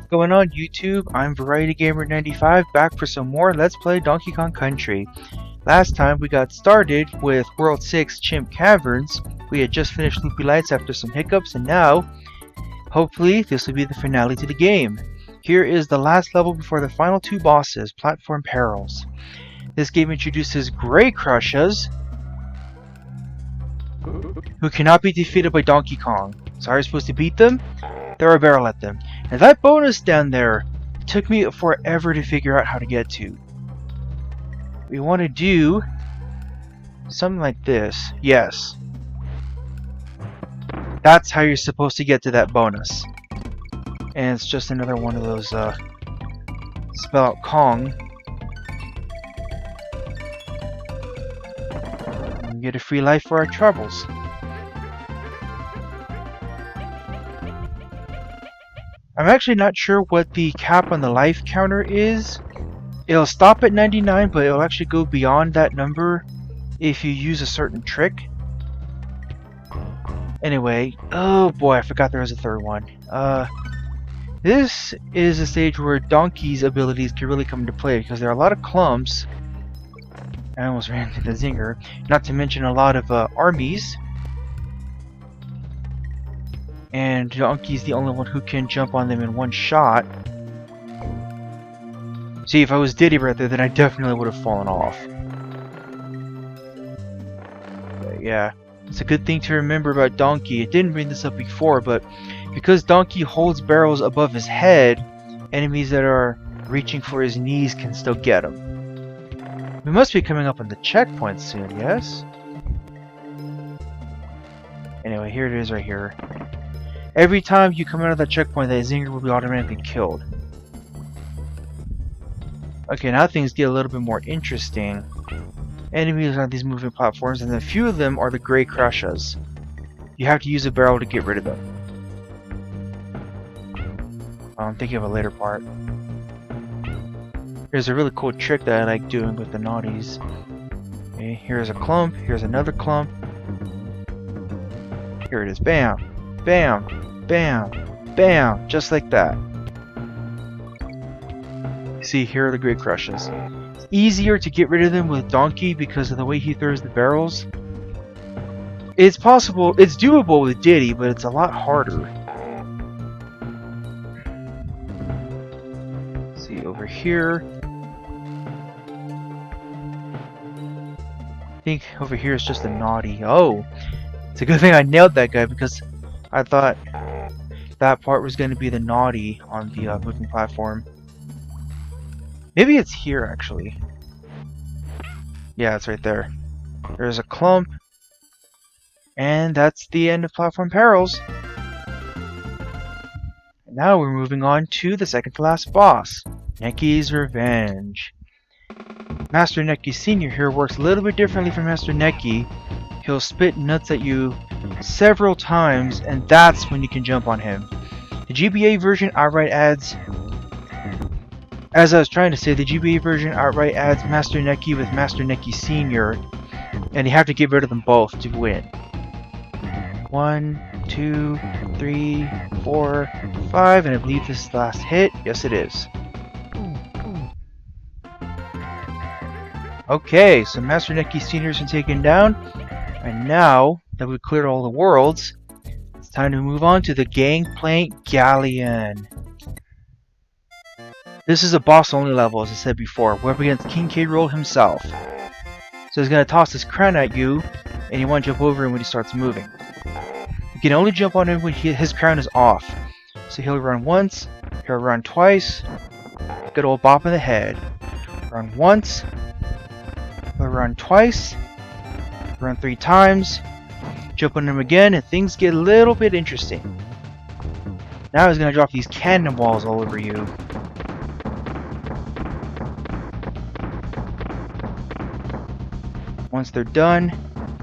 Going on YouTube? I'm Variety Gamer 95 back for some more Let's Play Donkey Kong Country. Last time we got started with World 6 Chimp Caverns. We had just finished Loopy Lights after some hiccups, and now, hopefully, this will be the finale to the game. Here is the last level before the final two bosses, Platform Perils. This game introduces Grey Crushers, who cannot be defeated by Donkey Kong. So how are you supposed to beat them? Throw a barrel at them. And that bonus down there took me forever to figure out how to get to. We want to do something like this. Yes. That's how you're supposed to get to that bonus. And it's just another one of those spell out Kong. And we get a free life for our troubles. I'm actually not sure what the cap on the life counter is. It'll stop at 99, but it'll actually go beyond that number if you use a certain trick. Anyway, oh boy, I forgot there was a third one. This is a stage where Donkey's abilities can really come into play because there are a lot of clumps. I almost ran into the zinger. Not to mention a lot of armies. And Donkey's the only one who can jump on them in one shot. See, if I was Diddy right there, then I definitely would have fallen off. But yeah, it's a good thing to remember about Donkey. It didn't bring this up before, but because Donkey holds barrels above his head, enemies that are reaching for his knees can still get him. We must be coming up on the checkpoint soon, yes? Anyway, here it is right here. Every time you come out of that checkpoint, that zinger will be automatically killed. Okay, now things get a little bit more interesting. Enemies on these moving platforms, and a few of them are the Grey Crushers. You have to use a barrel to get rid of them. I'm thinking of a later part. Here's a really cool trick that I like doing with the naughties. Okay, here's a clump, here's another clump. Here it is, bam! Bam! Bam! Bam! Just like that. See, here are the Grey Crushers. It's easier to get rid of them with Donkey because of the way he throws the barrels. It's possible, it's doable with Diddy, but it's a lot harder. See, over here. I think over here is just a naughty. Oh! It's a good thing I nailed that guy because I thought that part was going to be the naughty on the moving platform. Maybe it's here, actually. Yeah, it's right there. There's a clump. And that's the end of Platform Perils. And now we're moving on to the second to last boss, Nikki's Revenge. Master Nikki Sr. here works a little bit differently from Master Nikki. He'll spit nuts at you several times, and that's when you can jump on him. The GBA version outright adds... As I was trying to say, the GBA version outright adds Master Nikki with Master Nikki Sr. And you have to get rid of them both to win. 1, 2, 3, 4, 5, and I believe this is the last hit. Yes, it is. Okay, so Master Nikki Sr. has been taken down. And now that we've cleared all the worlds, it's time to move on to the Gangplank Galleon. This is a boss-only level, as I said before. We're up against Kincaid himself. So he's going to toss his crown at you, and you want to jump over him when he starts moving. You can only jump on him when his crown is off. So he'll run once, he'll run twice, good old bop in the head. Run once, he'll run twice, run 3 times, jump on him again, and things get a little bit interesting. Now he's going to drop these cannonballs all over you. Once they're done,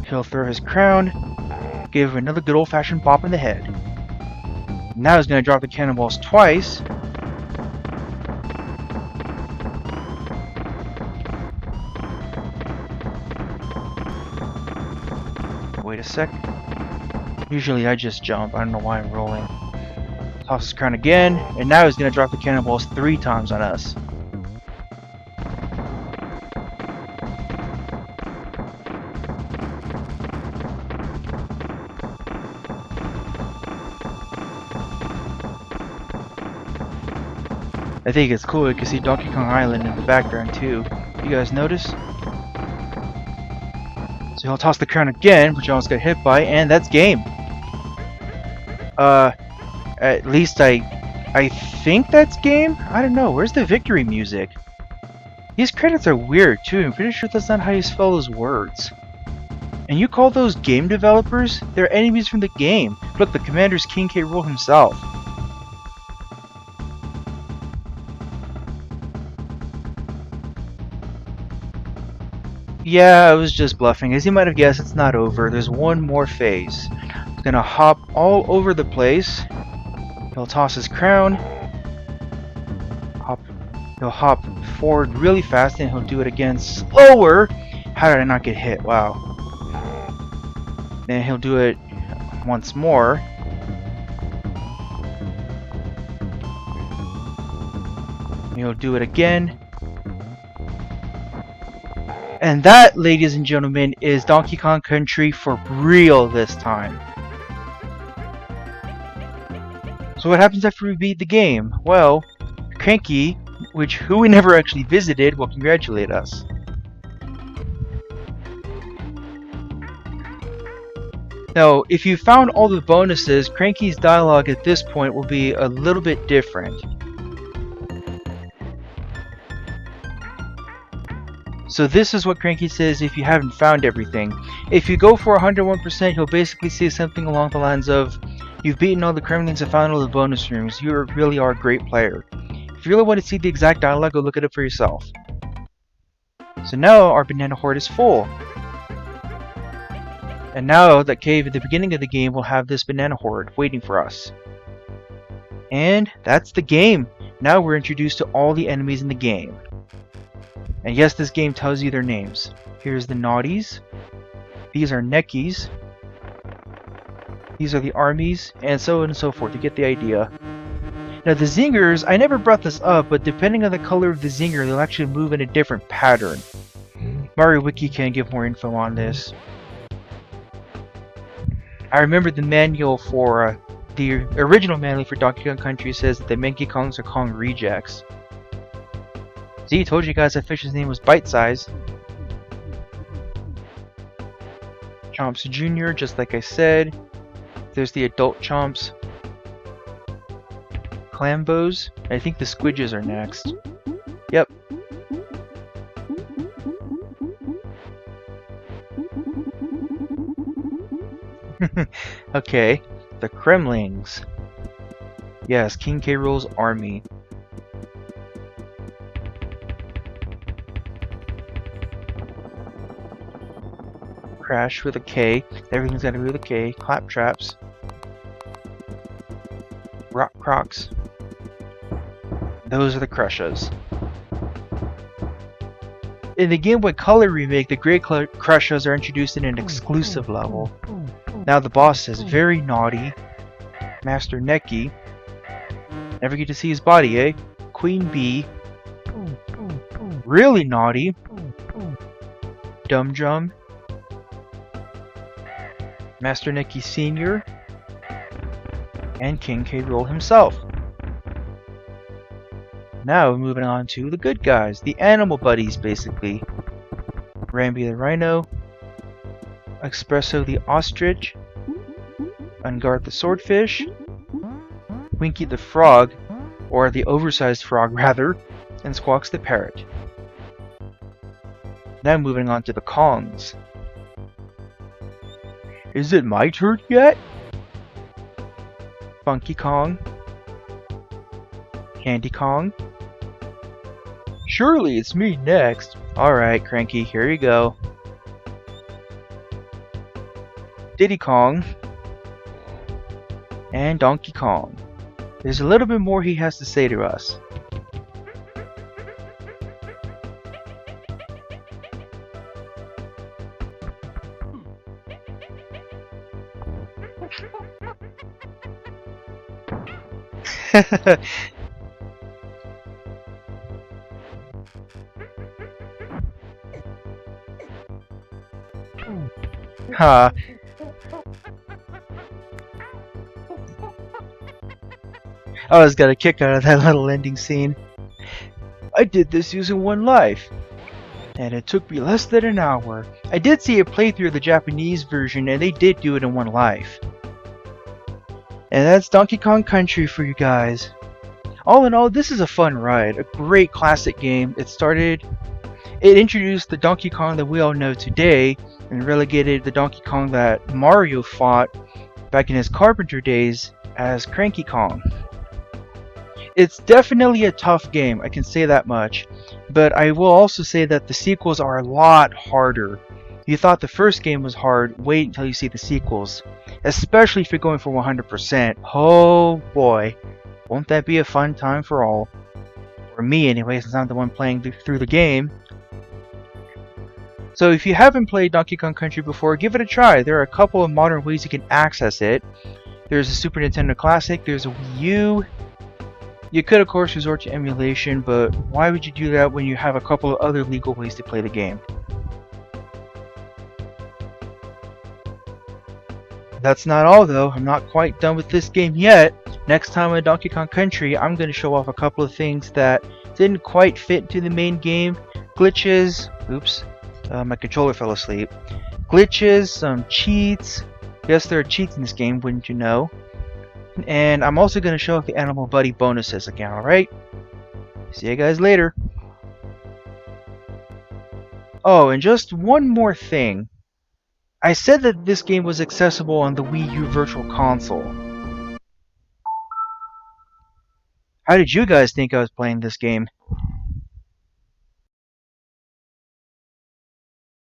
he'll throw his crown, give him another good old-fashioned bop in the head. Now he's going to drop the cannonballs twice. Wait a sec. Usually I just jump. I don't know why I'm rolling. Toss his crown again, and now he's gonna drop the cannonballs 3 times on us. I think it's cool, you can see Donkey Kong Island in the background too. You guys notice? So he'll toss the crown again, which I almost got hit by, and that's game. At least I think that's game? I don't know, where's the victory music? These credits are weird too, I'm pretty sure that's not how you spell those words. And you call those game developers? They're enemies from the game. Look, the commander's Kincaid himself. Yeah, I was just bluffing. As you might have guessed, it's not over. There's one more phase. He's gonna hop all over the place. He'll toss his crown. He'll hop forward really fast, and he'll do it again slower. How did I not get hit? Wow. Then he'll do it once more. He'll do it again. And that, ladies and gentlemen, is Donkey Kong Country for real this time. So what happens after we beat the game? Well, Cranky, who we never actually visited, will congratulate us. Now, if you found all the bonuses, Cranky's dialogue at this point will be a little bit different. So this is what Cranky says if you haven't found everything. If you go for 101%, he'll basically say something along the lines of, "You've beaten all the Kremlins and found all the bonus rooms. You really are a great player." If you really want to see the exact dialogue, go look it up for yourself. So now our banana horde is full. And now that cave at the beginning of the game will have this banana horde waiting for us. And that's the game. Now we're introduced to all the enemies in the game. And yes, this game tells you their names. Here's the Naughties. These are Neckies. These are the armies, and so on and so forth. You get the idea. Now the zingers, I never brought this up, but depending on the color of the zinger, they'll actually move in a different pattern. Mario Wiki can give more info on this. I remember the manual for the original manual for Donkey Kong Country says that the Menki Kongs are Kong rejects. See, I told you guys that fish's name was Bite Size. Chomps Jr., just like I said. There's the adult Chomps. Clambos. I think the Squidges are next. Yep. Okay, the Kremlings. Yes, King K. Rool's army. Crash with a K. Everything's gotta be with a K. Claptraps. Rock Crocs. Those are the Crushes. In the Game Boy Color remake, the Great Crushes are introduced in an exclusive level. Now the boss is very naughty. Master Nikki. Never get to see his body, eh? Queen Bee. Really naughty. Dum Drum. Master Nikki Sr. And King K. Rool himself. Now moving on to the good guys, the animal buddies basically. Rambi the Rhino, Espresso the Ostrich, Ungard the Swordfish, Winky the Frog, or the oversized frog rather, and Squawks the Parrot. Now moving on to the Kongs. Is it my turn yet? Funky Kong, Candy Kong. Surely it's me next. Alright, Cranky, here you go. Diddy Kong. And Donkey Kong. There's a little bit more he has to say to us. Huh. I always got a kick out of that little ending scene. I did this using one life, and it took me less than an hour. I did see a playthrough of the Japanese version, and they did do it in one life. And that's Donkey Kong Country for you guys. All in all, this is a fun ride, a great classic game. It introduced the Donkey Kong that we all know today, and relegated the Donkey Kong that Mario fought back in his Carpenter days as Cranky Kong. It's definitely a tough game, I can say that much, but I will also say that the sequels are a lot harder. You thought the first game was hard, wait until you see the sequels. Especially if you're going for 100%. Oh boy, won't that be a fun time for all. For me anyway, since I'm the one playing through the game. So if you haven't played Donkey Kong Country before, give it a try. There are a couple of modern ways you can access it. There's a Super Nintendo Classic, there's a Wii U. You could of course resort to emulation, but why would you do that when you have a couple of other legal ways to play the game? That's not all though, I'm not quite done with this game yet. Next time on Donkey Kong Country, I'm going to show off a couple of things that didn't quite fit into the main game. Glitches, oops, my controller fell asleep. Glitches, some cheats. Yes, there are cheats in this game, wouldn't you know? And I'm also going to show off the Animal Buddy bonuses again, alright? See you guys later. Oh, and just one more thing. I said that this game was accessible on the Wii U Virtual Console. How did you guys think I was playing this game?